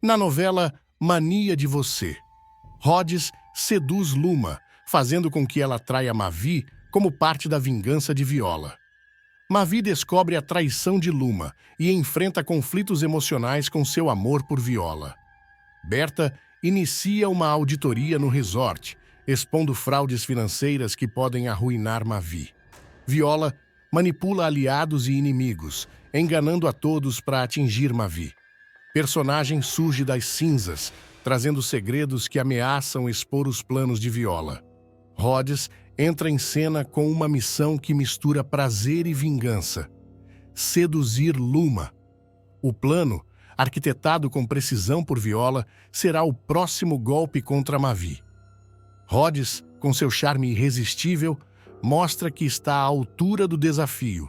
Na novela Mania de Você, Rhodes seduz Luma, fazendo com que ela traia Mavi como parte da vingança de Viola. Mavi descobre a traição de Luma e enfrenta conflitos emocionais com seu amor por Viola. Berta inicia uma auditoria no resort, expondo fraudes financeiras que podem arruinar Mavi. Viola manipula aliados e inimigos, enganando a todos para atingir Mavi. Personagem surge das cinzas, trazendo segredos que ameaçam expor os planos de Viola. Rhodes entra em cena com uma missão que mistura prazer e vingança: seduzir Luma. O plano, arquitetado com precisão por Viola, será o próximo golpe contra Mavi. Rhodes, com seu charme irresistível, mostra que está à altura do desafio.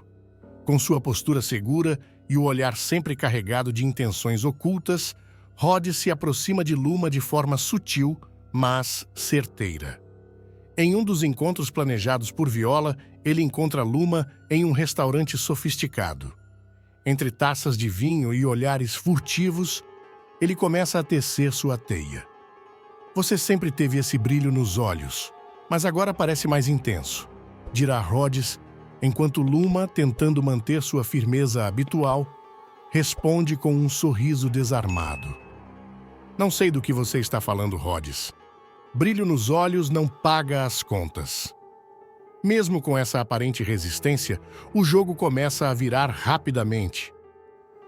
Com sua postura segura e o olhar sempre carregado de intenções ocultas, Rhodes se aproxima de Luma de forma sutil, mas certeira. Em um dos encontros planejados por Viola, ele encontra Luma em um restaurante sofisticado. Entre taças de vinho e olhares furtivos, ele começa a tecer sua teia. Você sempre teve esse brilho nos olhos, mas agora parece mais intenso, dirá Rhodes, enquanto Luma, tentando manter sua firmeza habitual, responde com um sorriso desarmado. Não sei do que você está falando, Rhodes. Brilho nos olhos não paga as contas. Mesmo com essa aparente resistência, o jogo começa a virar rapidamente.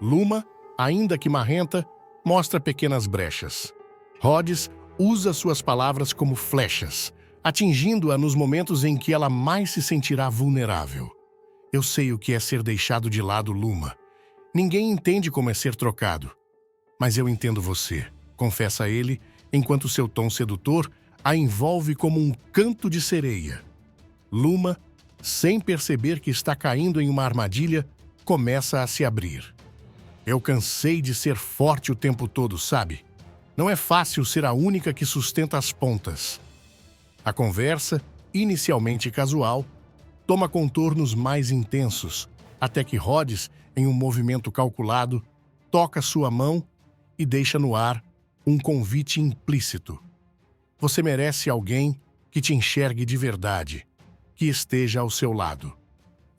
Luma, ainda que marrenta, mostra pequenas brechas. Rhodes usa suas palavras como flechas, atingindo-a nos momentos em que ela mais se sentirá vulnerável. Eu sei o que é ser deixado de lado, Luma. Ninguém entende como é ser trocado. Mas eu entendo você, confessa ele, enquanto seu tom sedutor a envolve como um canto de sereia. Luma, sem perceber que está caindo em uma armadilha, começa a se abrir. Eu cansei de ser forte o tempo todo, sabe? Não é fácil ser a única que sustenta as pontas. A conversa, inicialmente casual, toma contornos mais intensos, até que Rhodes, em um movimento calculado, toca sua mão e deixa no ar um convite implícito. Você merece alguém que te enxergue de verdade, que esteja ao seu lado.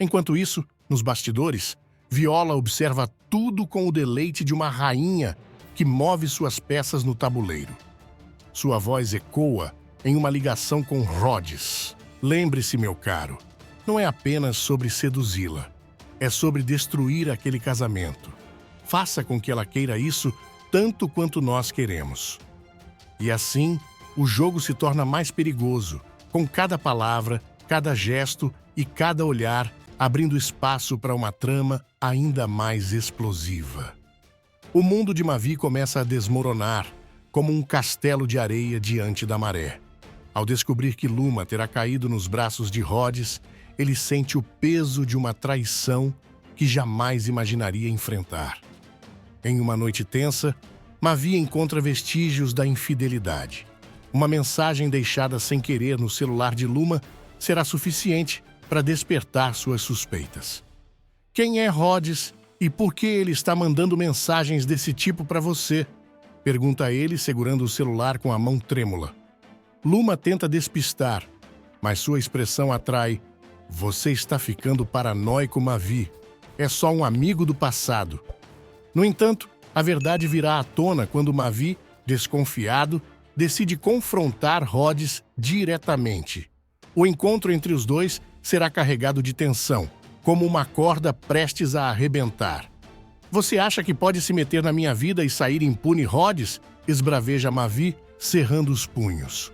Enquanto isso, nos bastidores, Viola observa tudo com o deleite de uma rainha que move suas peças no tabuleiro. Sua voz ecoa em uma ligação com Rhodes. Lembre-se, meu caro, não é apenas sobre seduzi-la, é sobre destruir aquele casamento. Faça com que ela queira isso tanto quanto nós queremos. E assim, o jogo se torna mais perigoso, com cada palavra, cada gesto e cada olhar abrindo espaço para uma trama ainda mais explosiva. O mundo de Mavi começa a desmoronar, como um castelo de areia diante da maré. Ao descobrir que Luma terá caído nos braços de Rhodes, ele sente o peso de uma traição que jamais imaginaria enfrentar. Em uma noite tensa, Mavi encontra vestígios da infidelidade. Uma mensagem deixada sem querer no celular de Luma será suficiente para despertar suas suspeitas. Quem é Rhodes e por que ele está mandando mensagens desse tipo para você? Pergunta ele, segurando o celular com a mão trêmula. Luma tenta despistar, mas sua expressão atrai. Você está ficando paranoico, Mavi. É só um amigo do passado. No entanto, a verdade virá à tona quando Mavi, desconfiado, decide confrontar Rhodes diretamente. O encontro entre os dois será carregado de tensão, como uma corda prestes a arrebentar. Você acha que pode se meter na minha vida e sair impune, Rhodes? Esbraveja Mavi, cerrando os punhos.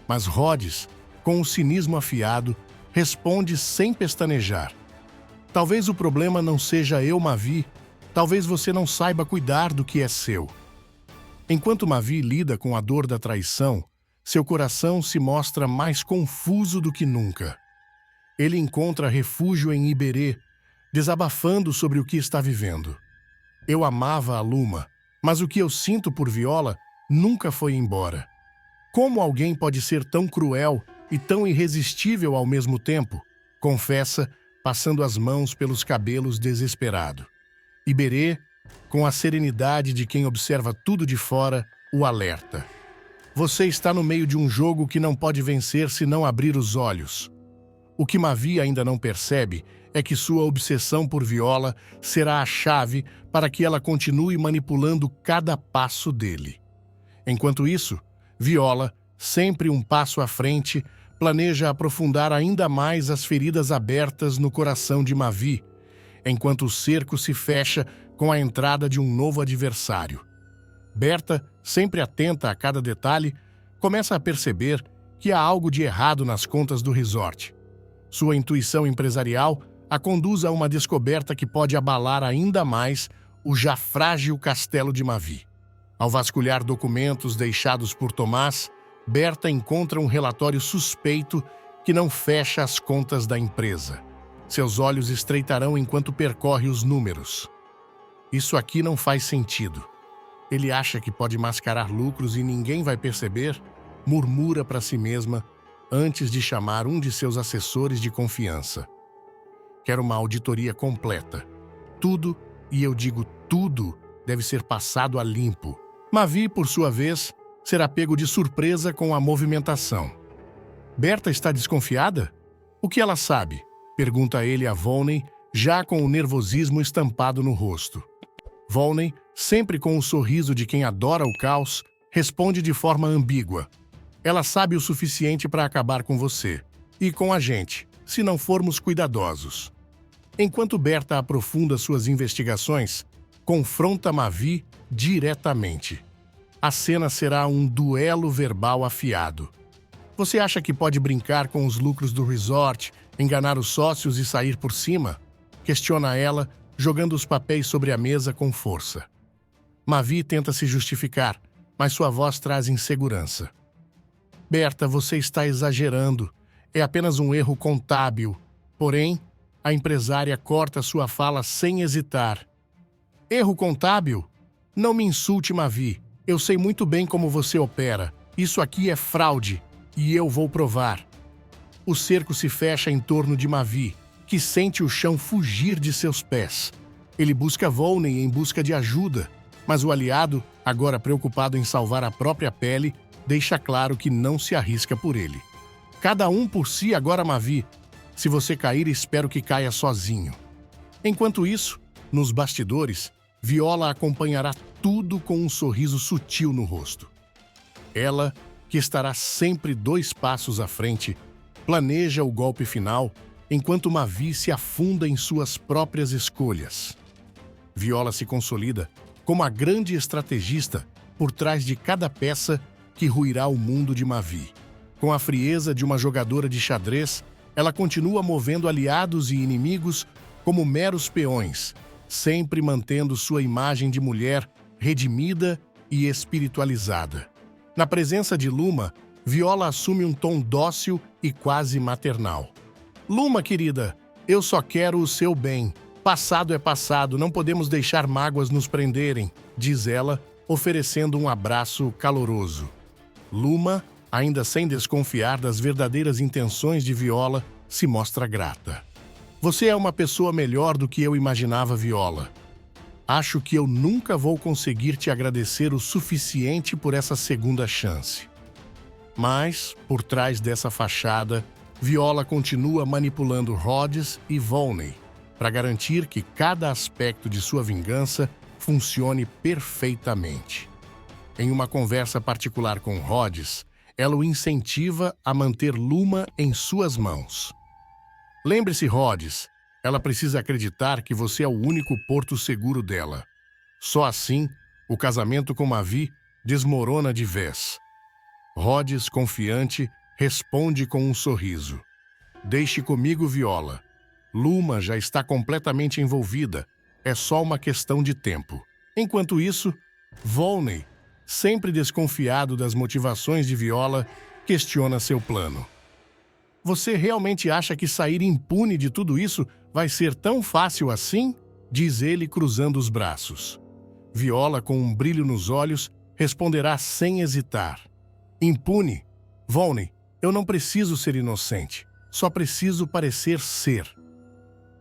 Mas Rhodes, com o cinismo afiado, responde sem pestanejar. Talvez o problema não seja eu, Mavi. Talvez você não saiba cuidar do que é seu. Enquanto Mavi lida com a dor da traição, seu coração se mostra mais confuso do que nunca. Ele encontra refúgio em Iberê, desabafando sobre o que está vivendo. Eu amava a Luma, mas o que eu sinto por Viola nunca foi embora. Como alguém pode ser tão cruel e tão irresistível ao mesmo tempo? Confessa, passando as mãos pelos cabelos desesperado. Iberê com a serenidade de quem observa tudo de fora, o alerta. Você está no meio de um jogo que não pode vencer se não abrir os olhos. O que Mavi ainda não percebe é que sua obsessão por Viola será a chave para que ela continue manipulando cada passo dele. Enquanto isso, Viola, sempre um passo à frente, planeja aprofundar ainda mais as feridas abertas no coração de Mavi, enquanto o cerco se fecha com a entrada de um novo adversário. Berta, sempre atenta a cada detalhe, começa a perceber que há algo de errado nas contas do resort. Sua intuição empresarial a conduz a uma descoberta que pode abalar ainda mais o já frágil castelo de Mavi. Ao vasculhar documentos deixados por Tomás, Berta encontra um relatório suspeito que não fecha as contas da empresa. Seus olhos estreitarão enquanto percorre os números. Isso aqui não faz sentido. Ele acha que pode mascarar lucros e ninguém vai perceber, murmura para si mesma antes de chamar um de seus assessores de confiança. Quer uma auditoria completa. Tudo, e eu digo tudo, deve ser passado a limpo. Mavi, por sua vez, será pego de surpresa com a movimentação. Berta está desconfiada? O que ela sabe? Pergunta ele a Volney, já com o nervosismo estampado no rosto. Volney, sempre com o sorriso de quem adora o caos, responde de forma ambígua. Ela sabe o suficiente para acabar com você. E com a gente, se não formos cuidadosos. Enquanto Berta aprofunda suas investigações, confronta Mavi diretamente. A cena será um duelo verbal afiado. Você acha que pode brincar com os lucros do resort, enganar os sócios e sair por cima? Questiona ela, jogando os papéis sobre a mesa com força. Mavi tenta se justificar, mas sua voz traz insegurança. Berta, você está exagerando. É apenas um erro contábil. Porém, a empresária corta sua fala sem hesitar. Erro contábil? Não me insulte, Mavi. Eu sei muito bem como você opera. Isso aqui é fraude, e eu vou provar. O cerco se fecha em torno de Mavi, que sente o chão fugir de seus pés. Ele busca Volney em busca de ajuda, mas o aliado, agora preocupado em salvar a própria pele, deixa claro que não se arrisca por ele. Cada um por si agora, Mavi. Se você cair, espero que caia sozinho. Enquanto isso, nos bastidores, Viola acompanhará tudo com um sorriso sutil no rosto. Ela, que estará sempre 2 passos à frente, planeja o golpe final, enquanto Mavi se afunda em suas próprias escolhas. Viola se consolida como a grande estrategista por trás de cada peça que ruirá o mundo de Mavi. Com a frieza de uma jogadora de xadrez, ela continua movendo aliados e inimigos como meros peões, sempre mantendo sua imagem de mulher redimida e espiritualizada. Na presença de Luma, Viola assume um tom dócil e quase maternal. Luma, querida, eu só quero o seu bem. Passado é passado, não podemos deixar mágoas nos prenderem, diz ela, oferecendo um abraço caloroso. Luma, ainda sem desconfiar das verdadeiras intenções de Viola, se mostra grata. Você é uma pessoa melhor do que eu imaginava, Viola. Acho que eu nunca vou conseguir te agradecer o suficiente por essa segunda chance. Mas, por trás dessa fachada, Viola continua manipulando Rhodes e Volney para garantir que cada aspecto de sua vingança funcione perfeitamente. Em uma conversa particular com Rhodes, ela o incentiva a manter Luma em suas mãos. Lembre-se, Rhodes, ela precisa acreditar que você é o único porto seguro dela. Só assim, o casamento com Mavi desmorona de vez. Rhodes, confiante, responde com um sorriso. Deixe comigo, Viola. Luma já está completamente envolvida. É só uma questão de tempo. Enquanto isso, Volney, sempre desconfiado das motivações de Viola, questiona seu plano. Você realmente acha que sair impune de tudo isso vai ser tão fácil assim? Diz ele cruzando os braços. Viola, com um brilho nos olhos, responderá sem hesitar. Impune? Volney, eu não preciso ser inocente. Só preciso parecer ser.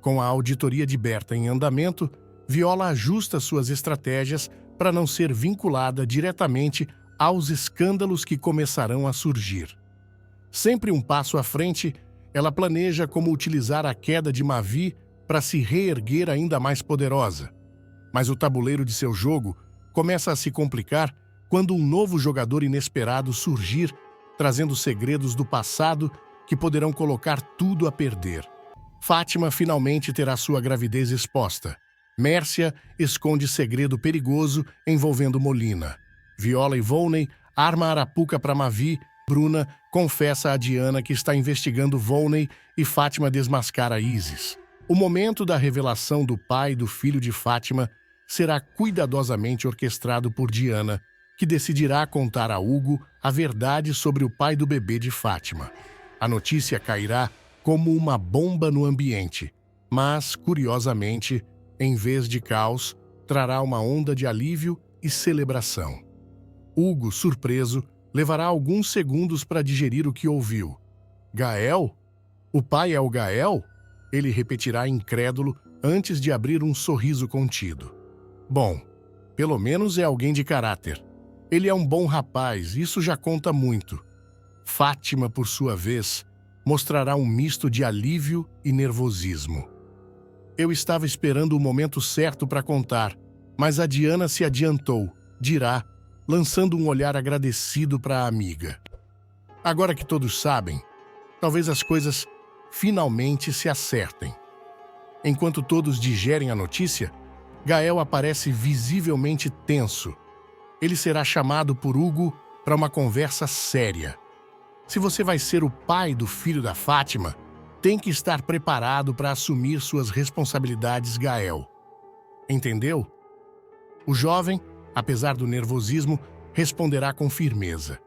Com a auditoria de Berta em andamento, Viola ajusta suas estratégias para não ser vinculada diretamente aos escândalos que começarão a surgir. Sempre um passo à frente, ela planeja como utilizar a queda de Mavi para se reerguer ainda mais poderosa. Mas o tabuleiro de seu jogo começa a se complicar quando um novo jogador inesperado surgir, trazendo segredos do passado que poderão colocar tudo a perder. Fátima finalmente terá sua gravidez exposta. Mércia esconde segredo perigoso envolvendo Molina. Viola e Volney arma Arapuca para Mavi. Bruna confessa a Diana que está investigando Volney e Fátima desmascara Isis. O momento da revelação do pai e do filho de Fátima será cuidadosamente orquestrado por Diana, que decidirá contar a Hugo a verdade sobre o pai do bebê de Fátima. A notícia cairá como uma bomba no ambiente, mas, curiosamente, em vez de caos, trará uma onda de alívio e celebração. Hugo, surpreso, levará alguns segundos para digerir o que ouviu. Gael? O pai é o Gael? Ele repetirá incrédulo antes de abrir um sorriso contido. Bom, pelo menos é alguém de caráter. Ele é um bom rapaz, isso já conta muito. Fátima, por sua vez, mostrará um misto de alívio e nervosismo. Eu estava esperando o momento certo para contar, mas a Diana se adiantou, dirá, lançando um olhar agradecido para a amiga. Agora que todos sabem, talvez as coisas finalmente se acertem. Enquanto todos digerem a notícia, Gael aparece visivelmente tenso. Ele será chamado por Hugo para uma conversa séria. Se você vai ser o pai do filho da Fátima, tem que estar preparado para assumir suas responsabilidades, Gael. Entendeu? O jovem, apesar do nervosismo, responderá com firmeza.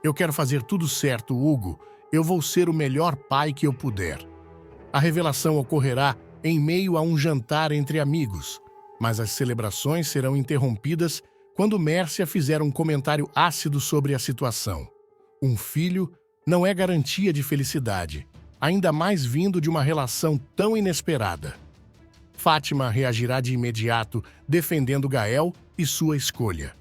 Eu quero fazer tudo certo, Hugo. Eu vou ser o melhor pai que eu puder. A revelação ocorrerá em meio a um jantar entre amigos, mas as celebrações serão interrompidas quando Mércia fizer um comentário ácido sobre a situação. Um filho não é garantia de felicidade, ainda mais vindo de uma relação tão inesperada. Fátima reagirá de imediato, defendendo Gael e sua escolha.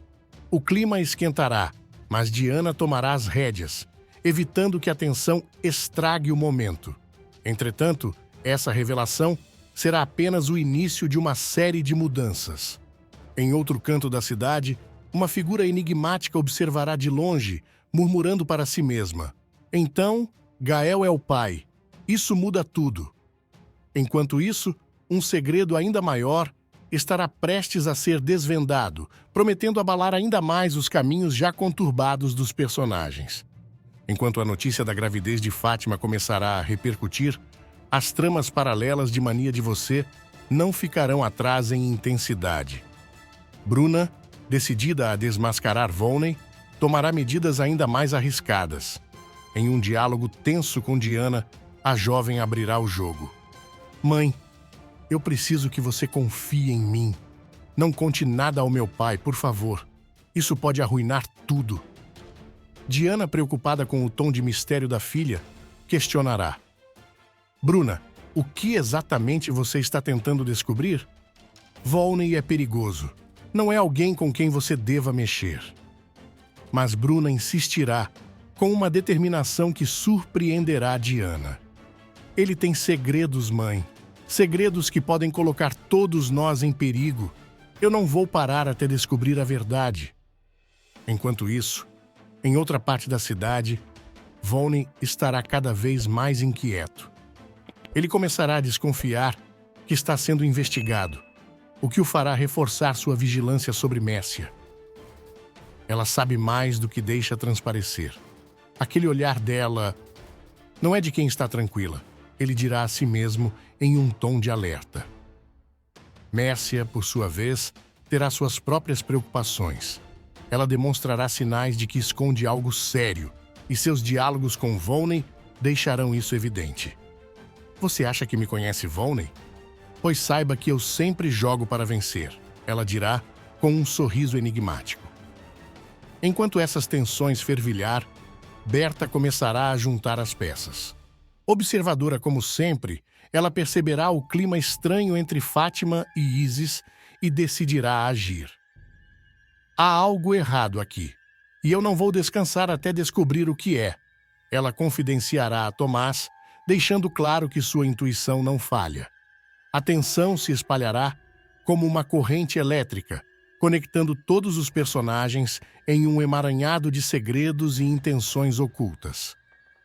O clima esquentará, mas Diana tomará as rédeas, evitando que a tensão estrague o momento. Entretanto, essa revelação será apenas o início de uma série de mudanças. Em outro canto da cidade, uma figura enigmática observará de longe, murmurando para si mesma. Então, Gael é o pai. Isso muda tudo. Enquanto isso, um segredo ainda maior estará prestes a ser desvendado, prometendo abalar ainda mais os caminhos já conturbados dos personagens. Enquanto a notícia da gravidez de Fátima começará a repercutir, as tramas paralelas de Mania de Você não ficarão atrás em intensidade. Bruna, decidida a desmascarar Volney, tomará medidas ainda mais arriscadas. Em um diálogo tenso com Diana, a jovem abrirá o jogo. Mãe, eu preciso que você confie em mim. Não conte nada ao meu pai, por favor. Isso pode arruinar tudo. Diana, preocupada com o tom de mistério da filha, questionará. Bruna, o que exatamente você está tentando descobrir? Volney é perigoso. Não é alguém com quem você deva mexer. Mas Bruna insistirá, com uma determinação que surpreenderá Diana. Ele tem segredos, mãe. Segredos que podem colocar todos nós em perigo. Eu não vou parar até descobrir a verdade. Enquanto isso, em outra parte da cidade, Volney estará cada vez mais inquieto. Ele começará a desconfiar que está sendo investigado, o que o fará reforçar sua vigilância sobre Mércia. Ela sabe mais do que deixa transparecer. Aquele olhar dela não é de quem está tranquila. Ele dirá a si mesmo em um tom de alerta. Mércia, por sua vez, terá suas próprias preocupações. Ela demonstrará sinais de que esconde algo sério, e seus diálogos com Volney deixarão isso evidente. Você acha que me conhece, Volney? Pois saiba que eu sempre jogo para vencer, ela dirá com um sorriso enigmático. Enquanto essas tensões fervilhar, Berta começará a juntar as peças. Observadora como sempre, ela perceberá o clima estranho entre Fátima e Isis e decidirá agir. Há algo errado aqui, e eu não vou descansar até descobrir o que é. Ela confidenciará a Tomás, deixando claro que sua intuição não falha. A tensão se espalhará como uma corrente elétrica, conectando todos os personagens em um emaranhado de segredos e intenções ocultas.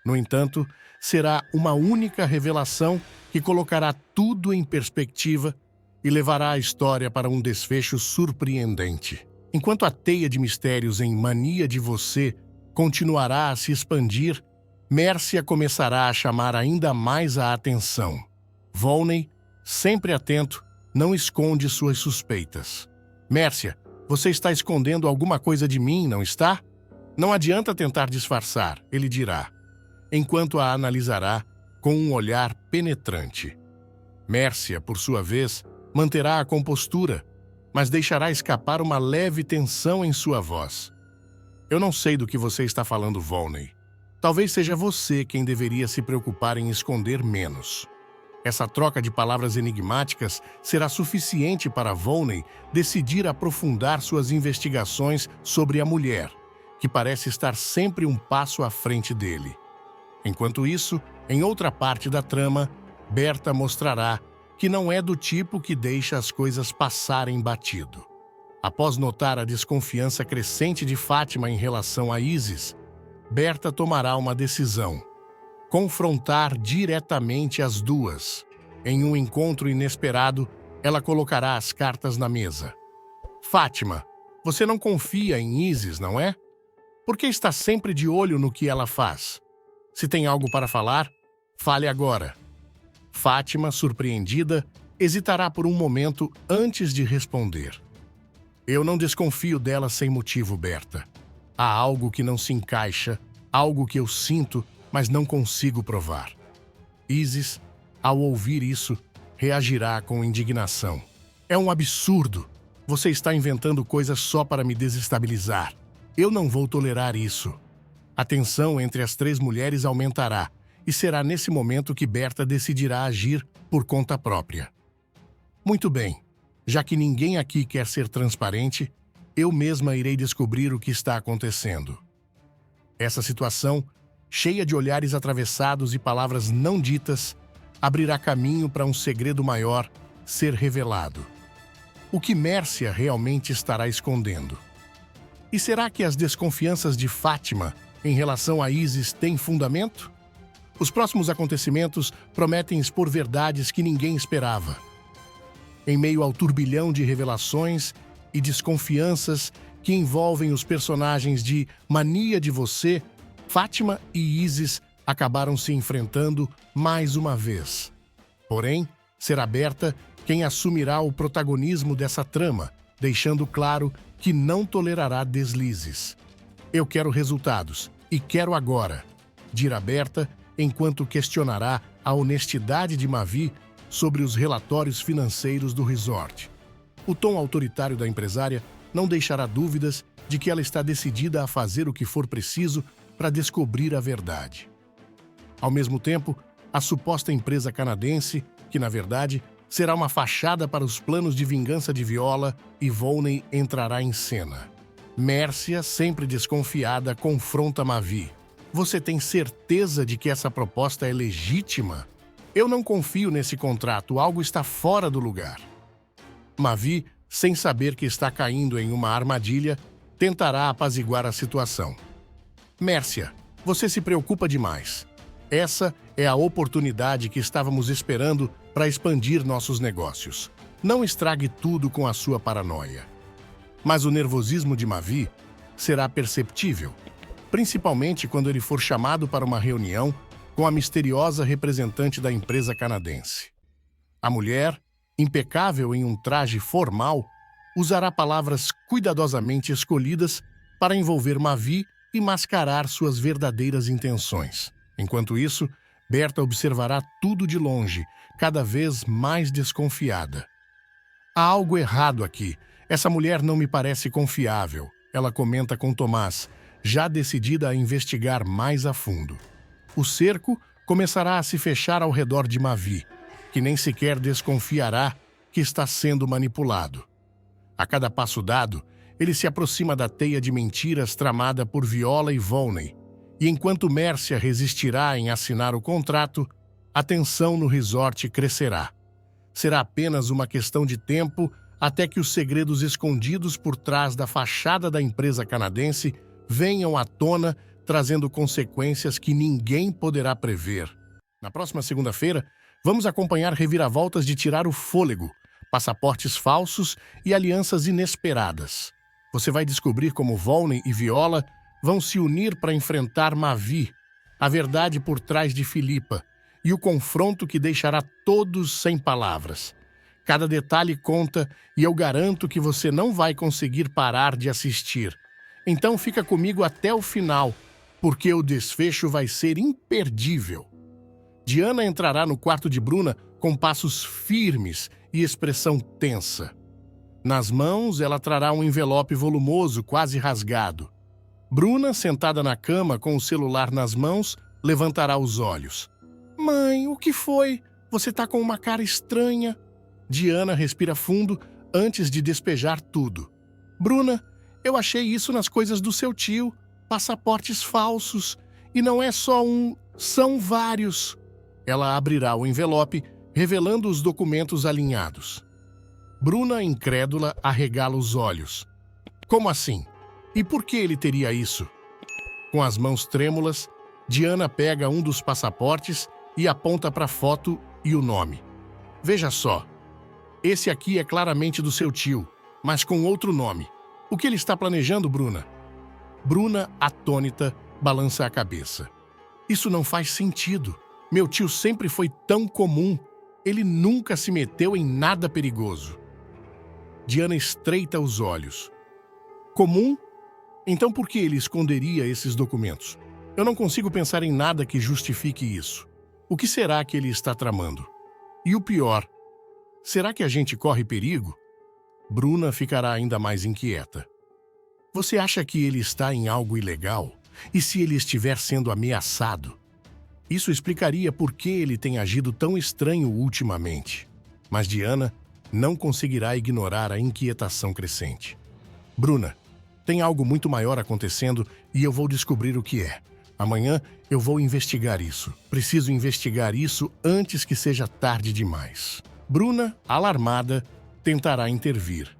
No entanto, será uma única revelação que colocará tudo em perspectiva e levará a história para um desfecho surpreendente. Enquanto a teia de mistérios em Mania de Você continuará a se expandir, Mércia começará a chamar ainda mais a atenção. Volney, sempre atento, não esconde suas suspeitas. Mércia, você está escondendo alguma coisa de mim, não está? Não adianta tentar disfarçar, ele dirá, enquanto a analisará com um olhar penetrante. Mércia, por sua vez, manterá a compostura, mas deixará escapar uma leve tensão em sua voz. Eu não sei do que você está falando, Volney. Talvez seja você quem deveria se preocupar em esconder menos. Essa troca de palavras enigmáticas será suficiente para Volney decidir aprofundar suas investigações sobre a mulher, que parece estar sempre um passo à frente dele. Enquanto isso, em outra parte da trama, Berta mostrará que não é do tipo que deixa as coisas passarem batido. Após notar a desconfiança crescente de Fátima em relação a Isis, Berta tomará uma decisão: confrontar diretamente as duas. Em um encontro inesperado, ela colocará as cartas na mesa. Fátima, você não confia em Isis, não é? Por que está sempre de olho no que ela faz? Se tem algo para falar, fale agora. Fátima, surpreendida, hesitará por um momento antes de responder. Eu não desconfio dela sem motivo, Berta. Há algo que não se encaixa, algo que eu sinto, mas não consigo provar. Isis, ao ouvir isso, reagirá com indignação. É um absurdo. Você está inventando coisas só para me desestabilizar. Eu não vou tolerar isso. A tensão entre as três mulheres aumentará, e será nesse momento que Berta decidirá agir por conta própria. Muito bem, já que ninguém aqui quer ser transparente, eu mesma irei descobrir o que está acontecendo. Essa situação, cheia de olhares atravessados e palavras não ditas, abrirá caminho para um segredo maior ser revelado. O que Mércia realmente estará escondendo? E será que as desconfianças de Fátima em relação a Isis têm fundamento? Os próximos acontecimentos prometem expor verdades que ninguém esperava. Em meio ao turbilhão de revelações e desconfianças que envolvem os personagens de Mania de Você, Fátima e Isis acabaram se enfrentando mais uma vez. Porém, será Berta quem assumirá o protagonismo dessa trama, deixando claro que não tolerará deslizes. Eu quero resultados, e quero agora, dirá Berta, enquanto questionará a honestidade de Mavi sobre os relatórios financeiros do resort. O tom autoritário da empresária não deixará dúvidas de que ela está decidida a fazer o que for preciso para descobrir a verdade. Ao mesmo tempo, a suposta empresa canadense, que na verdade será uma fachada para os planos de vingança de Viola, e Volney entrará em cena. Mércia, sempre desconfiada, confronta Mavi. Você tem certeza de que essa proposta é legítima? Eu não confio nesse contrato, algo está fora do lugar. Mavi, sem saber que está caindo em uma armadilha, tentará apaziguar a situação. Mércia, você se preocupa demais. Essa é a oportunidade que estávamos esperando para expandir nossos negócios. Não estrague tudo com a sua paranoia. Mas o nervosismo de Mavi será perceptível, principalmente quando ele for chamado para uma reunião com a misteriosa representante da empresa canadense. A mulher, impecável em um traje formal, usará palavras cuidadosamente escolhidas para envolver Mavi e mascarar suas verdadeiras intenções. Enquanto isso, Berta observará tudo de longe, cada vez mais desconfiada. Há algo errado aqui. Essa mulher não me parece confiável, ela comenta com Tomás, já decidida a investigar mais a fundo. O cerco começará a se fechar ao redor de Mavi, que nem sequer desconfiará que está sendo manipulado. A cada passo dado, ele se aproxima da teia de mentiras tramada por Viola e Volney, e enquanto Mércia resistirá em assinar o contrato, a tensão no resort crescerá. Será apenas uma questão de tempo até que os segredos escondidos por trás da fachada da empresa canadense venham à tona, trazendo consequências que ninguém poderá prever. Na próxima segunda-feira, vamos acompanhar reviravoltas de tirar o fôlego, passaportes falsos e alianças inesperadas. Você vai descobrir como Volney e Viola vão se unir para enfrentar Mavi, a verdade por trás de Philippa, e o confronto que deixará todos sem palavras. Cada detalhe conta e eu garanto que você não vai conseguir parar de assistir. Então fica comigo até o final, porque o desfecho vai ser imperdível. Diana entrará no quarto de Bruna com passos firmes e expressão tensa. Nas mãos, ela trará um envelope volumoso, quase rasgado. Bruna, sentada na cama com o celular nas mãos, levantará os olhos. Mãe, o que foi? Você tá com uma cara estranha. Diana respira fundo antes de despejar tudo. Bruna, eu achei isso nas coisas do seu tio. Passaportes falsos. E não é só um, são vários. Ela abrirá o envelope, revelando os documentos alinhados. Bruna, incrédula, arregala os olhos. Como assim? E por que ele teria isso? Com as mãos trêmulas, Diana pega um dos passaportes e aponta para a foto e o nome. Veja só. Esse aqui é claramente do seu tio, mas com outro nome. O que ele está planejando, Bruna? Bruna, atônita, balança a cabeça. Isso não faz sentido. Meu tio sempre foi tão comum. Ele nunca se meteu em nada perigoso. Diana estreita os olhos. Comum? Então por que ele esconderia esses documentos? Eu não consigo pensar em nada que justifique isso. O que será que ele está tramando? E o pior, será que a gente corre perigo? Bruna ficará ainda mais inquieta. Você acha que ele está em algo ilegal? E se ele estiver sendo ameaçado? Isso explicaria por que ele tem agido tão estranho ultimamente. Mas Diana não conseguirá ignorar a inquietação crescente. Bruna, tem algo muito maior acontecendo e eu vou descobrir o que é. Amanhã eu vou investigar isso. Preciso investigar isso antes que seja tarde demais. Bruna, alarmada, tentará intervir.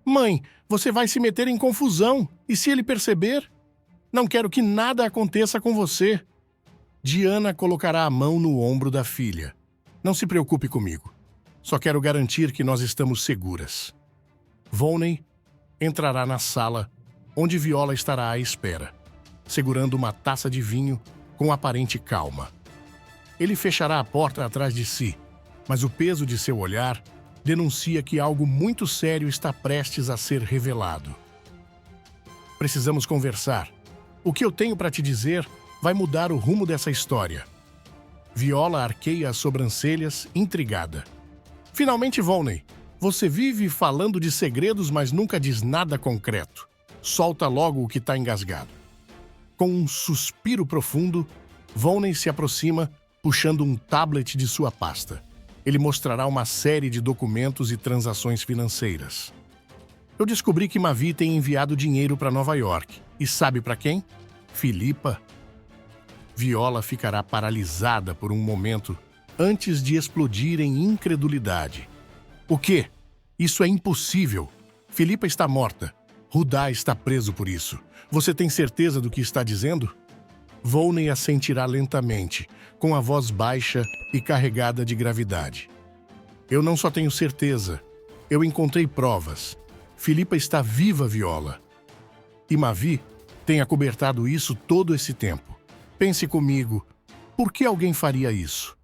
Mãe, você vai se meter em confusão. E se ele perceber? Não quero que nada aconteça com você. Diana colocará a mão no ombro da filha. Não se preocupe comigo. Só quero garantir que nós estamos seguras. Volney entrará na sala, onde Viola estará à espera, segurando uma taça de vinho com aparente calma. Ele fechará a porta atrás de si, mas o peso de seu olhar denuncia que algo muito sério está prestes a ser revelado. Precisamos conversar. O que eu tenho para te dizer vai mudar o rumo dessa história. Viola arqueia as sobrancelhas, intrigada. Finalmente, Volney, você vive falando de segredos, mas nunca diz nada concreto. Solta logo o que está engasgado. Com um suspiro profundo, Volney se aproxima, puxando um tablet de sua pasta. Ele mostrará uma série de documentos e transações financeiras. Eu descobri que Mavi tem enviado dinheiro para Nova York. E sabe para quem? Philippa. Viola ficará paralisada por um momento antes de explodir em incredulidade. O quê? Isso é impossível. Philippa está morta. Rudá está preso por isso. Você tem certeza do que está dizendo? Volney assentirá lentamente, com a voz baixa e carregada de gravidade. Eu não só tenho certeza. Eu encontrei provas. Philippa está viva, Viola. E Mavi tem acobertado isso todo esse tempo. Pense comigo, por que alguém faria isso?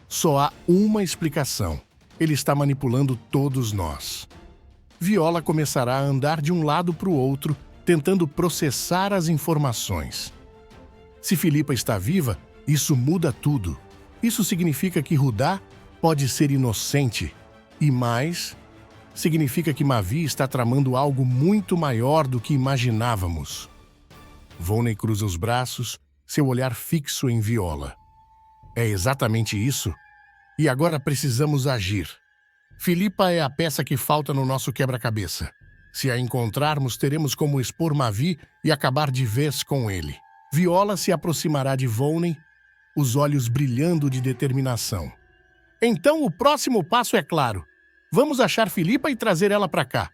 Só há uma explicação. Ele está manipulando todos nós. Viola começará a andar de um lado para o outro, tentando processar as informações. Se Philippa está viva, isso muda tudo. Isso significa que Rudá pode ser inocente. E mais, significa que Mavi está tramando algo muito maior do que imaginávamos. Volney cruza os braços, seu olhar fixo em Viola. É exatamente isso. E agora precisamos agir. Filipa é a peça que falta no nosso quebra-cabeça. Se a encontrarmos, teremos como expor Mavi e acabar de vez com ele. Viola se aproximará de Volney, os olhos brilhando de determinação. Então o próximo passo é claro. Vamos achar Filipa e trazer ela para cá.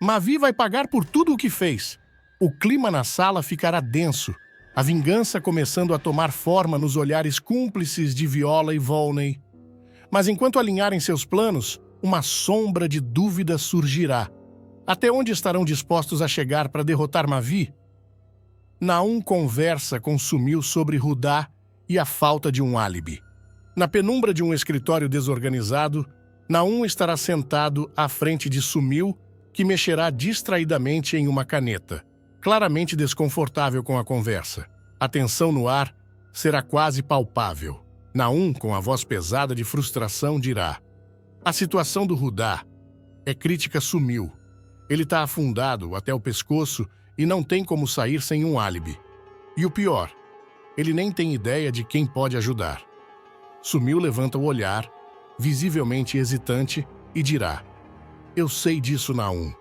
Mavi vai pagar por tudo o que fez. O clima na sala ficará denso, a vingança começando a tomar forma nos olhares cúmplices de Viola e Volney. Mas enquanto alinharem seus planos, uma sombra de dúvida surgirá. Até onde estarão dispostos a chegar para derrotar Mavi? Naum conversa com Sumil sobre Rudá e a falta de um álibi. Na penumbra de um escritório desorganizado, Naum estará sentado à frente de Sumil, que mexerá distraidamente em uma caneta, claramente desconfortável com a conversa. A tensão no ar será quase palpável. Naum, com a voz pesada de frustração, dirá: a situação do Rudá é crítica. Sumil. Ele está afundado até o pescoço e não tem como sair sem um álibi. E o pior, ele nem tem ideia de quem pode ajudar. Sumil levanta o olhar, visivelmente hesitante, e dirá: eu sei disso, Naum.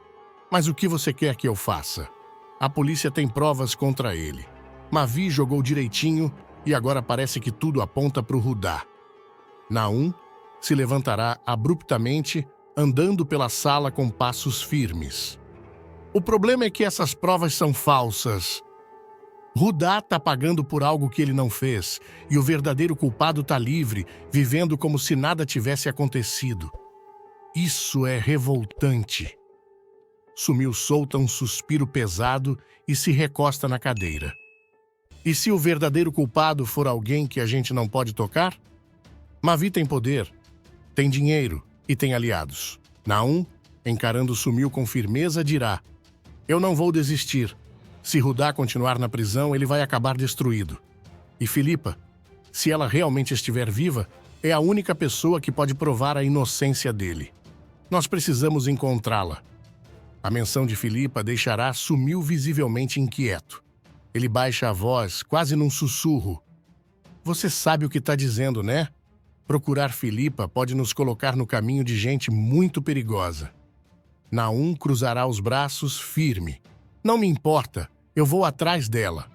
Mas o que você quer que eu faça? A polícia tem provas contra ele. Mavi jogou direitinho e agora parece que tudo aponta para o Rudá. Naum se levantará abruptamente, andando pela sala com passos firmes. O problema é que essas provas são falsas. Rudá está pagando por algo que ele não fez, e o verdadeiro culpado está livre, vivendo como se nada tivesse acontecido. Isso é revoltante. Sumil solta um suspiro pesado e se recosta na cadeira. E se o verdadeiro culpado for alguém que a gente não pode tocar? Mavi tem poder, tem dinheiro e tem aliados. Naum, encarando Sumil com firmeza, dirá: eu não vou desistir. Se Rudá continuar na prisão, ele vai acabar destruído. E Filipa, se ela realmente estiver viva, é a única pessoa que pode provar a inocência dele. Nós precisamos encontrá-la. A menção de Filipa deixará Sumil visivelmente inquieto. Ele baixa a voz, quase num sussurro. Você sabe o que está dizendo, né? Procurar Filipa pode nos colocar no caminho de gente muito perigosa. Naum cruzará os braços firme. Não me importa, eu vou atrás dela.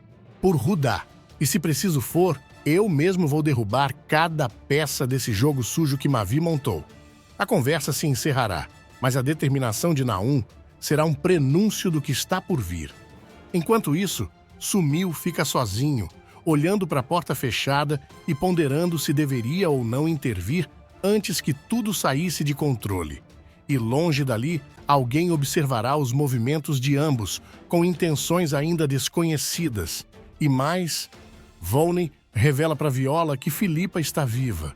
Por Rudá. E se preciso for, eu mesmo vou derrubar cada peça desse jogo sujo que Mavi montou. A conversa se encerrará, mas a determinação de Naum será um prenúncio do que está por vir. Enquanto isso, Sumil fica sozinho, olhando para a porta fechada e ponderando se deveria ou não intervir antes que tudo saísse de controle. E longe dali, alguém observará os movimentos de ambos, com intenções ainda desconhecidas. E mais, Volney revela para Viola que Filipa está viva.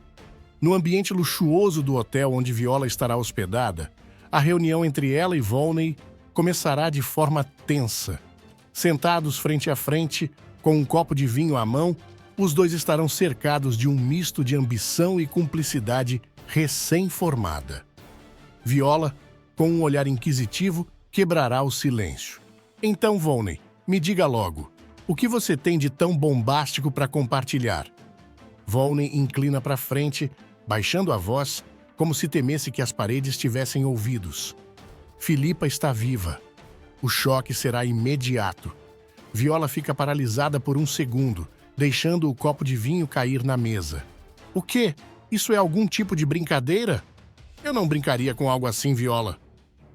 No ambiente luxuoso do hotel onde Viola estará hospedada, a reunião entre ela e Volney começará de forma tensa. Sentados frente a frente, com um copo de vinho à mão, os dois estarão cercados de um misto de ambição e cumplicidade recém-formada. Viola, com um olhar inquisitivo, quebrará o silêncio. Então, Volney, me diga logo, o que você tem de tão bombástico para compartilhar? Volney inclina para frente, baixando a voz, como se temesse que as paredes tivessem ouvidos. Filipa está viva. O choque será imediato. Viola fica paralisada por um segundo, deixando o copo de vinho cair na mesa. O quê? Isso é algum tipo de brincadeira? Eu não brincaria com algo assim, Viola.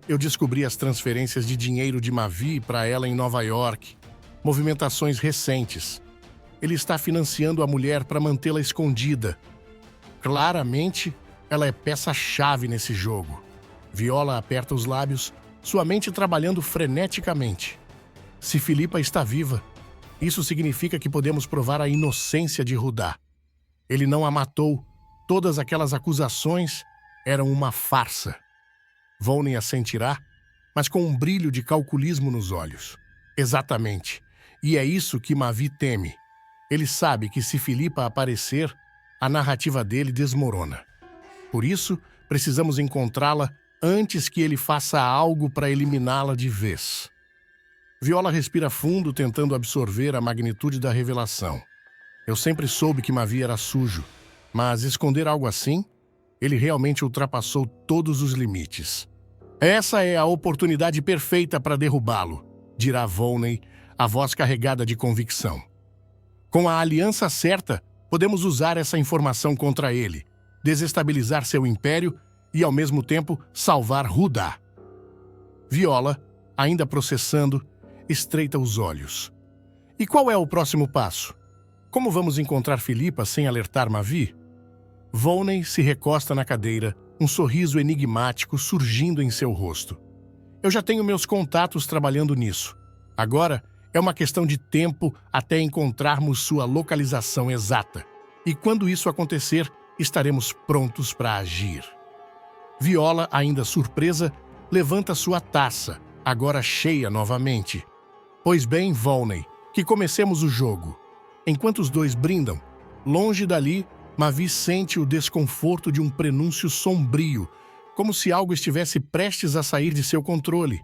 Eu descobri as transferências de dinheiro de Mavi para ela em Nova York. Movimentações recentes. Ele está financiando a mulher para mantê-la escondida. Claramente, ela é peça-chave nesse jogo. Viola aperta os lábios, sua mente trabalhando freneticamente. Se Filipa está viva, isso significa que podemos provar a inocência de Rudá. Ele não a matou. Todas aquelas acusações eram uma farsa. Volney assentirá, mas com um brilho de calculismo nos olhos. Exatamente. E é isso que Mavi teme. Ele sabe que se Filipa aparecer, a narrativa dele desmorona. Por isso, precisamos encontrá-la antes que ele faça algo para eliminá-la de vez. Viola respira fundo, tentando absorver a magnitude da revelação. Eu sempre soube que Mavi era sujo. Mas esconder algo assim? Ele realmente ultrapassou todos os limites. Essa é a oportunidade perfeita para derrubá-lo, dirá Volney, a voz carregada de convicção. Com a aliança certa, podemos usar essa informação contra ele, desestabilizar seu império e, ao mesmo tempo, salvar Rudá. Viola, ainda processando, estreita os olhos. E qual é o próximo passo? Como vamos encontrar Philippa sem alertar Mavi? Volney se recosta na cadeira, um sorriso enigmático surgindo em seu rosto. Eu já tenho meus contatos trabalhando nisso. Agora é uma questão de tempo até encontrarmos sua localização exata. E quando isso acontecer, estaremos prontos para agir. Viola, ainda surpresa, levanta sua taça, agora cheia novamente. Pois bem, Volney, que comecemos o jogo. Enquanto os dois brindam, longe dali, Mavi sente o desconforto de um prenúncio sombrio, como se algo estivesse prestes a sair de seu controle.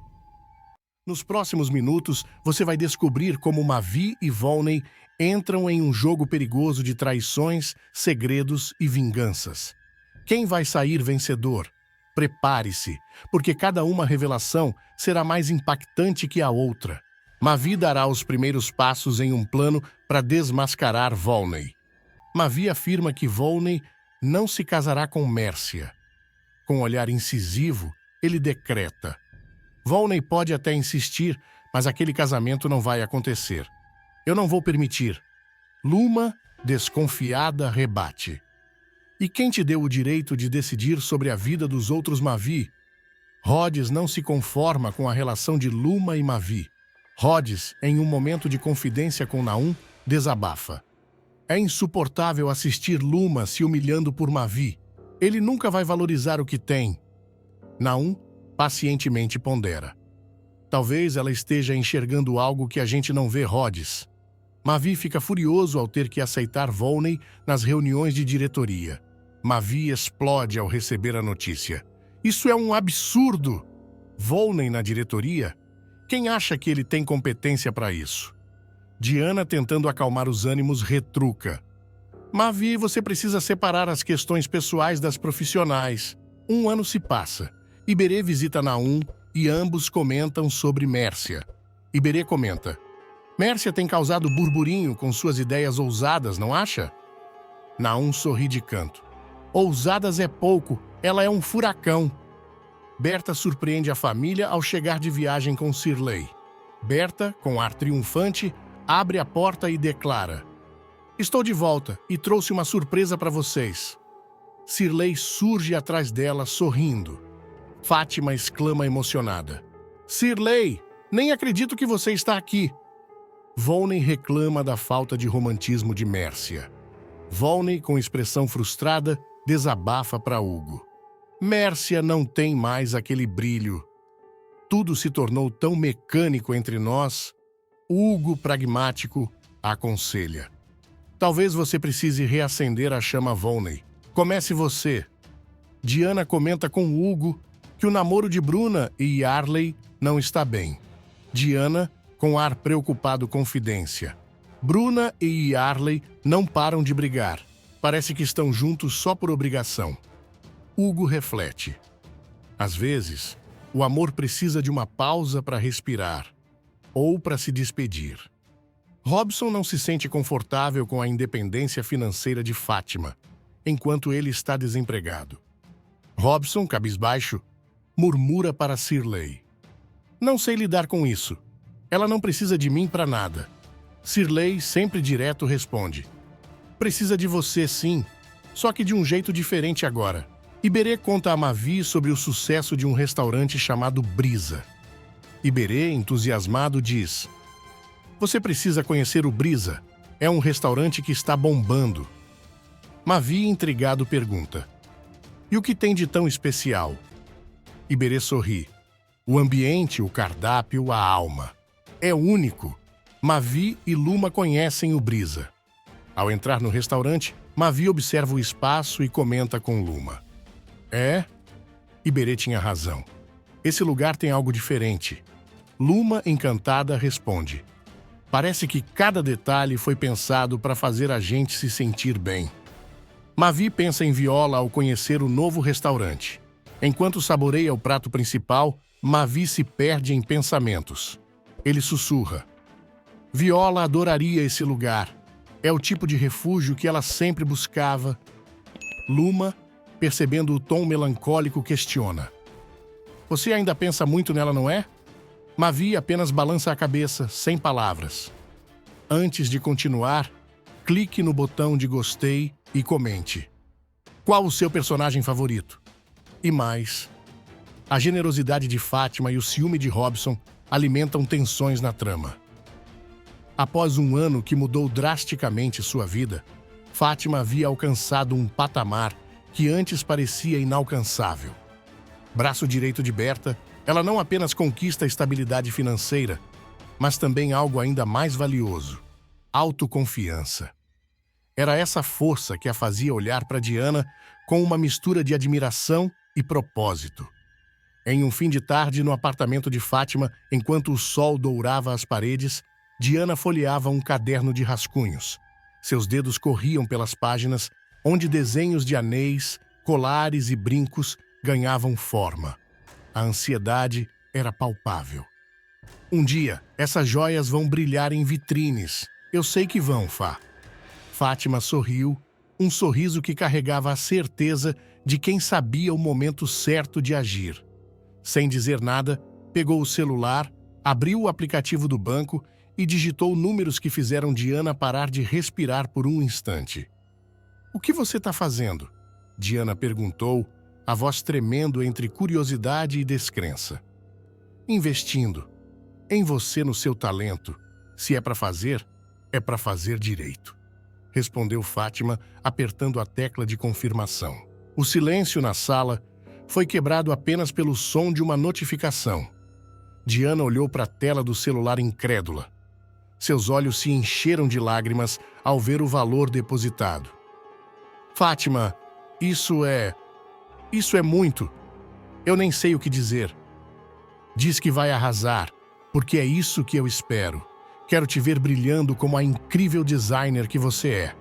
Nos próximos minutos, você vai descobrir como Mavi e Volney entram em um jogo perigoso de traições, segredos e vinganças. Quem vai sair vencedor? Prepare-se, porque cada uma revelação será mais impactante que a outra. Mavi dará os primeiros passos em um plano para desmascarar Volney. Mavi afirma que Volney não se casará com Mércia. Com um olhar incisivo, ele decreta: Volney pode até insistir, mas aquele casamento não vai acontecer. Eu não vou permitir. Luma, desconfiada, rebate. E quem te deu o direito de decidir sobre a vida dos outros Mavi? Rhodes não se conforma com a relação de Luma e Mavi. Rhodes, em um momento de confidência com Naum, desabafa. É insuportável assistir Luma se humilhando por Mavi. Ele nunca vai valorizar o que tem. Naum pacientemente pondera. Talvez ela esteja enxergando algo que a gente não vê, Rhodes. Mavi fica furioso ao ter que aceitar Volney nas reuniões de diretoria. Mavi explode ao receber a notícia. Isso é um absurdo! Volney na diretoria? Quem acha que ele tem competência para isso? Diana, tentando acalmar os ânimos, retruca. Mavi, você precisa separar as questões pessoais das profissionais. 1 ano se passa. Iberê visita Naum e ambos comentam sobre Mércia. Iberê comenta: Mércia tem causado burburinho com suas ideias ousadas, não acha? Naum sorri de canto. Ousadas é pouco, ela é um furacão. Berta surpreende a família ao chegar de viagem com Sirley. Berta, com ar triunfante, abre a porta e declara: Estou de volta e trouxe uma surpresa para vocês. Sirley surge atrás dela, sorrindo. Fátima exclama emocionada: Sirley, nem acredito que você está aqui. Volney reclama da falta de romantismo de Mércia. Volney, com expressão frustrada, desabafa para Hugo. Mércia não tem mais aquele brilho. Tudo se tornou tão mecânico entre nós. Hugo, pragmático, aconselha: Talvez você precise reacender a chama Volney. Comece você. Diana comenta com Hugo que o namoro de Bruna e Yarley não está bem. Diana, com ar preocupado, confidência: Bruna e Yarley não param de brigar. Parece que estão juntos só por obrigação. Hugo reflete: Às vezes, o amor precisa de uma pausa para respirar ou para se despedir. Robson não se sente confortável com a independência financeira de Fátima, enquanto ele está desempregado. Robson, cabisbaixo, murmura para Sirley: Não sei lidar com isso. Ela não precisa de mim para nada. Sirley, sempre direto, responde: Precisa de você, sim, só que de um jeito diferente agora. Iberê conta a Mavi sobre o sucesso de um restaurante chamado Brisa. Iberê, entusiasmado, diz: Você precisa conhecer o Brisa. É um restaurante que está bombando. Mavi, intrigado, pergunta: E o que tem de tão especial? Iberê sorri: O ambiente, o cardápio, a alma. É único. Mavi e Luma conhecem o Brisa. Ao entrar no restaurante, Mavi observa o espaço e comenta com Luma: É? Iberê tinha razão. Esse lugar tem algo diferente. Luma, encantada, responde: Parece que cada detalhe foi pensado para fazer a gente se sentir bem. Mavi pensa em Viola ao conhecer o novo restaurante. Enquanto saboreia o prato principal, Mavi se perde em pensamentos. Ele sussurra. Viola adoraria esse lugar. É o tipo de refúgio que ela sempre buscava. Luma, percebendo o tom melancólico, questiona. Você ainda pensa muito nela, não é? Mavi apenas balança a cabeça, sem palavras. Antes de continuar, clique no botão de gostei e comente. Qual o seu personagem favorito? E mais, a generosidade de Fátima e o ciúme de Robson alimentam tensões na trama. Após um ano que mudou drasticamente sua vida, Fátima havia alcançado um patamar que antes parecia inalcançável. Braço direito de Berta, ela não apenas conquista a estabilidade financeira, mas também algo ainda mais valioso: autoconfiança. Era essa força que a fazia olhar para Diana com uma mistura de admiração e propósito. Em um fim de tarde, no apartamento de Fátima, enquanto o sol dourava as paredes, Diana folheava um caderno de rascunhos. Seus dedos corriam pelas páginas, onde desenhos de anéis, colares e brincos ganhavam forma. A ansiedade era palpável. Um dia, essas joias vão brilhar em vitrines. Eu sei que vão, Fá. Fátima sorriu, um sorriso que carregava a certeza de quem sabia o momento certo de agir. Sem dizer nada, pegou o celular, abriu o aplicativo do banco e digitou números que fizeram Diana parar de respirar por um instante. O que você está fazendo? Diana perguntou, a voz tremendo entre curiosidade e descrença. Investindo. Em você, no seu talento. Se é para fazer direito. Respondeu Fátima, apertando a tecla de confirmação. O silêncio na sala foi quebrado apenas pelo som de uma notificação. Diana olhou para a tela do celular incrédula. Seus olhos se encheram de lágrimas ao ver o valor depositado. Fátima, isso é muito. Eu nem sei o que dizer. Diz que vai arrasar, porque é isso que eu espero. Quero te ver brilhando como a incrível designer que você é.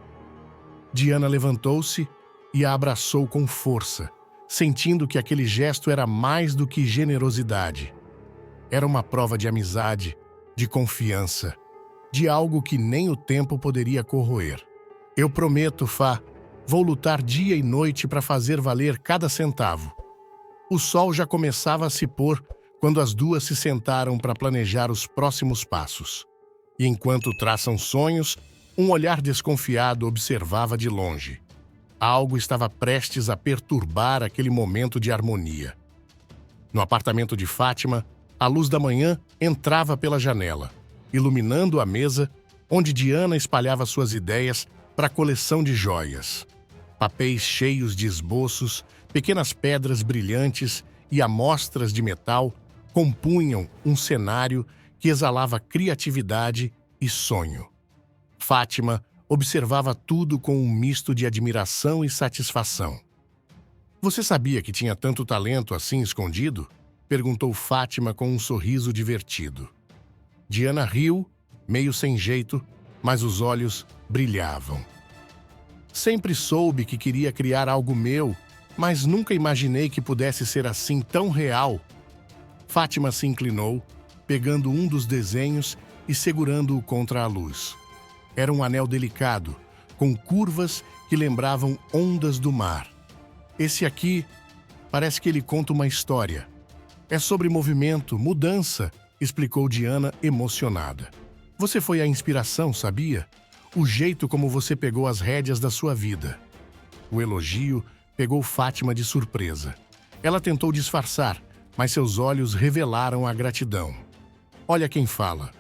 Diana levantou-se e a abraçou com força, sentindo que aquele gesto era mais do que generosidade. Era uma prova de amizade, de confiança, de algo que nem o tempo poderia corroer. Eu prometo, Fá, vou lutar dia e noite para fazer valer cada centavo. O sol já começava a se pôr quando as duas se sentaram para planejar os próximos passos. E enquanto traçam sonhos, um olhar desconfiado observava de longe. Algo estava prestes a perturbar aquele momento de harmonia. No apartamento de Fátima, a luz da manhã entrava pela janela, iluminando a mesa onde Diana espalhava suas ideias para a coleção de joias. Papéis cheios de esboços, pequenas pedras brilhantes e amostras de metal compunham um cenário que exalava criatividade e sonho. Fátima observava tudo com um misto de admiração e satisfação. Você sabia que tinha tanto talento assim escondido? Perguntou Fátima com um sorriso divertido. Diana riu, meio sem jeito, mas os olhos brilhavam. Sempre soube que queria criar algo meu, mas nunca imaginei que pudesse ser assim tão real. Fátima se inclinou, pegando um dos desenhos e segurando-o contra a luz. Era um anel delicado, com curvas que lembravam ondas do mar. Esse aqui, parece que ele conta uma história. É sobre movimento, mudança, explicou Diana, emocionada. Você foi a inspiração, sabia? O jeito como você pegou as rédeas da sua vida. O elogio pegou Fátima de surpresa. Ela tentou disfarçar, mas seus olhos revelaram a gratidão. Olha quem fala.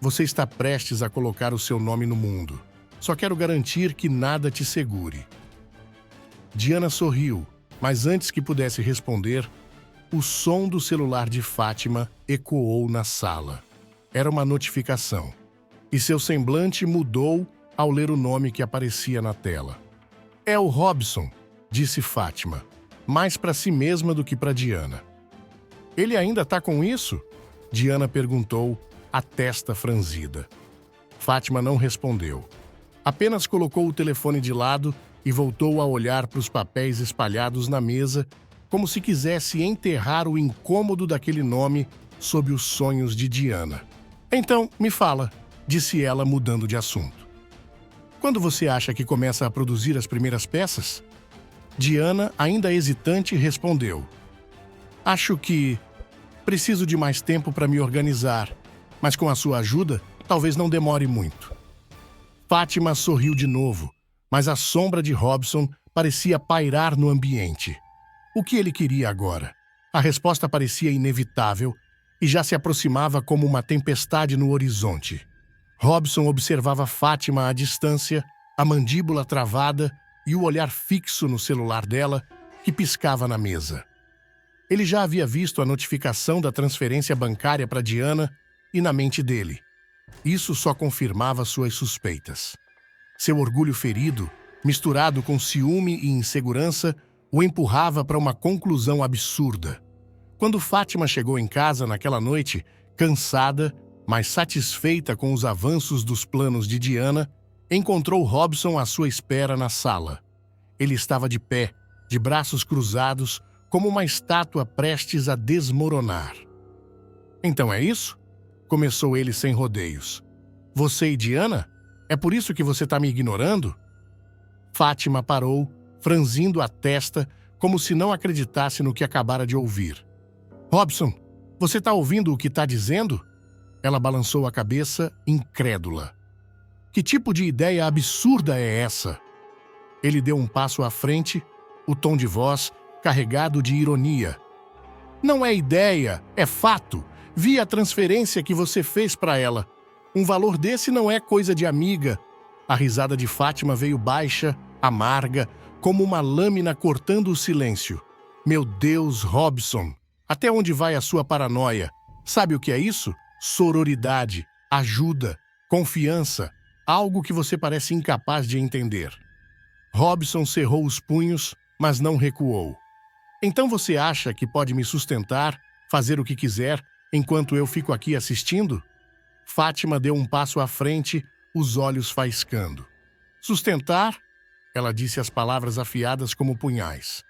Você está prestes a colocar o seu nome no mundo. Só quero garantir que nada te segure. Diana sorriu, mas antes que pudesse responder, o som do celular de Fátima ecoou na sala. Era uma notificação. E seu semblante mudou ao ler o nome que aparecia na tela. É o Robson, disse Fátima, mais para si mesma do que para Diana. Ele ainda está com isso? Diana perguntou, a testa franzida. Fátima não respondeu. Apenas colocou o telefone de lado e voltou a olhar para os papéis espalhados na mesa, como se quisesse enterrar o incômodo daquele nome sob os sonhos de Diana. Então, me fala, disse ela, mudando de assunto. Quando você acha que começa a produzir as primeiras peças? Diana, ainda hesitante, respondeu. Acho que preciso de mais tempo para me organizar, mas com a sua ajuda, talvez não demore muito. Fátima sorriu de novo, mas a sombra de Robson parecia pairar no ambiente. O que ele queria agora? A resposta parecia inevitável e já se aproximava como uma tempestade no horizonte. Robson observava Fátima à distância, a mandíbula travada e o olhar fixo no celular dela, que piscava na mesa. Ele já havia visto a notificação da transferência bancária para Diana e na mente dele. Isso só confirmava suas suspeitas. Seu orgulho ferido, misturado com ciúme e insegurança, o empurrava para uma conclusão absurda. Quando Fátima chegou em casa naquela noite, cansada, mas satisfeita com os avanços dos planos de Diana, encontrou Robson à sua espera na sala. Ele estava de pé, de braços cruzados, como uma estátua prestes a desmoronar. Então é isso? Começou ele sem rodeios. Você e Diana? É por isso que você está me ignorando? Fátima parou, franzindo a testa, como se não acreditasse no que acabara de ouvir. Robson, você está ouvindo o que está dizendo? Ela balançou a cabeça, incrédula. Que tipo de ideia absurda é essa? Ele deu um passo à frente, o tom de voz carregado de ironia. Não é ideia, é fato. Vi a transferência que você fez para ela. Um valor desse não é coisa de amiga. A risada de Fátima veio baixa, amarga, como uma lâmina cortando o silêncio. Meu Deus, Robson, até onde vai a sua paranoia? Sabe o que é isso? Sororidade, ajuda, confiança, algo que você parece incapaz de entender. Robson cerrou os punhos, mas não recuou. Então você acha que pode me sustentar, fazer o que quiser, enquanto eu fico aqui assistindo? Fátima deu um passo à frente, os olhos faiscando. Sustentar? Ela disse as palavras afiadas como punhais.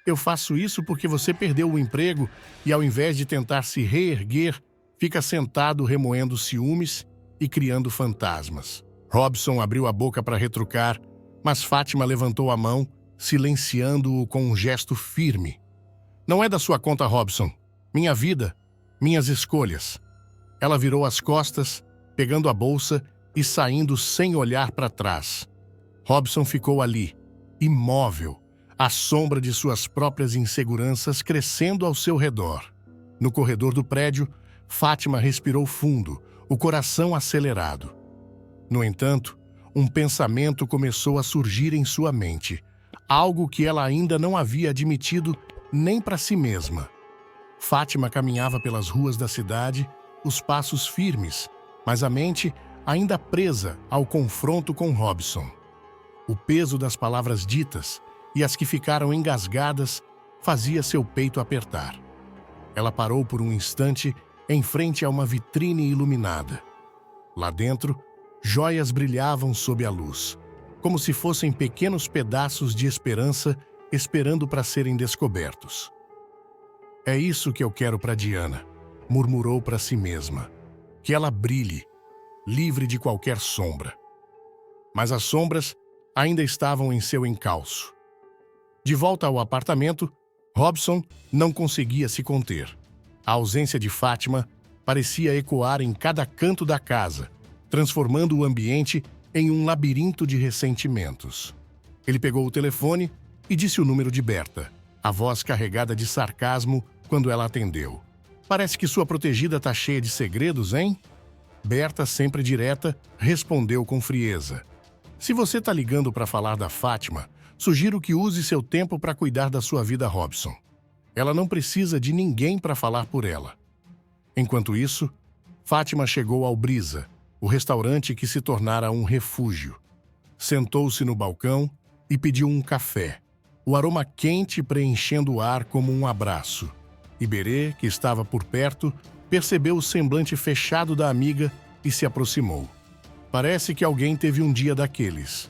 Eu faço isso porque você perdeu o emprego e, ao invés de tentar se reerguer, fica sentado remoendo ciúmes e criando fantasmas. Robson abriu a boca para retrucar, mas Fátima levantou a mão, silenciando-o com um gesto firme. Não é da sua conta, Robson. Minha vida, minhas escolhas. Ela virou as costas, pegando a bolsa e saindo sem olhar para trás. Robson ficou ali, imóvel, à sombra de suas próprias inseguranças crescendo ao seu redor. No corredor do prédio, Fátima respirou fundo, o coração acelerado. No entanto, um pensamento começou a surgir em sua mente, algo que ela ainda não havia admitido nem para si mesma. Fátima caminhava pelas ruas da cidade, os passos firmes, mas a mente ainda presa ao confronto com Robson. O peso das palavras ditas e as que ficaram engasgadas fazia seu peito apertar. Ela parou por um instante em frente a uma vitrine iluminada. Lá dentro, joias brilhavam sob a luz, como se fossem pequenos pedaços de esperança esperando para serem descobertos. É isso que eu quero para Diana, murmurou para si mesma. Que ela brilhe, livre de qualquer sombra. Mas as sombras ainda estavam em seu encalço. De volta ao apartamento, Robson não conseguia se conter. A ausência de Fátima parecia ecoar em cada canto da casa, transformando o ambiente em um labirinto de ressentimentos. Ele pegou o telefone e disse o número de Berta, a voz carregada de sarcasmo quando ela atendeu. Parece que sua protegida tá cheia de segredos, hein? Berta, sempre direta, respondeu com frieza. Se você tá ligando para falar da Fátima, sugiro que use seu tempo para cuidar da sua vida, Robson. Ela não precisa de ninguém para falar por ela. Enquanto isso, Fátima chegou ao Brisa, o restaurante que se tornara um refúgio. Sentou-se no balcão e pediu um café, o aroma quente preenchendo o ar como um abraço. Iberê, que estava por perto, percebeu o semblante fechado da amiga e se aproximou. Parece que alguém teve um dia daqueles.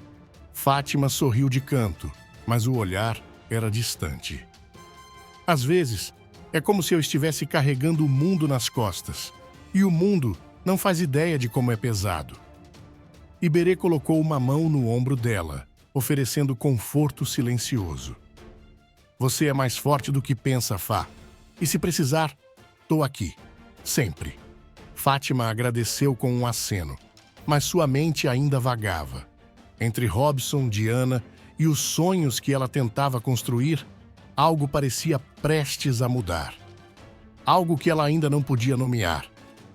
Fátima sorriu de canto, mas o olhar era distante. Às vezes, é como se eu estivesse carregando o mundo nas costas, e o mundo não faz ideia de como é pesado. Iberê colocou uma mão no ombro dela, oferecendo conforto silencioso. Você é mais forte do que pensa, Fá. E se precisar, tô aqui. Sempre. Fátima agradeceu com um aceno, mas sua mente ainda vagava. Entre Robson, Diana e os sonhos que ela tentava construir, algo parecia prestes a mudar. Algo que ela ainda não podia nomear,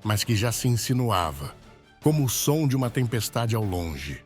mas que já se insinuava, como o som de uma tempestade ao longe.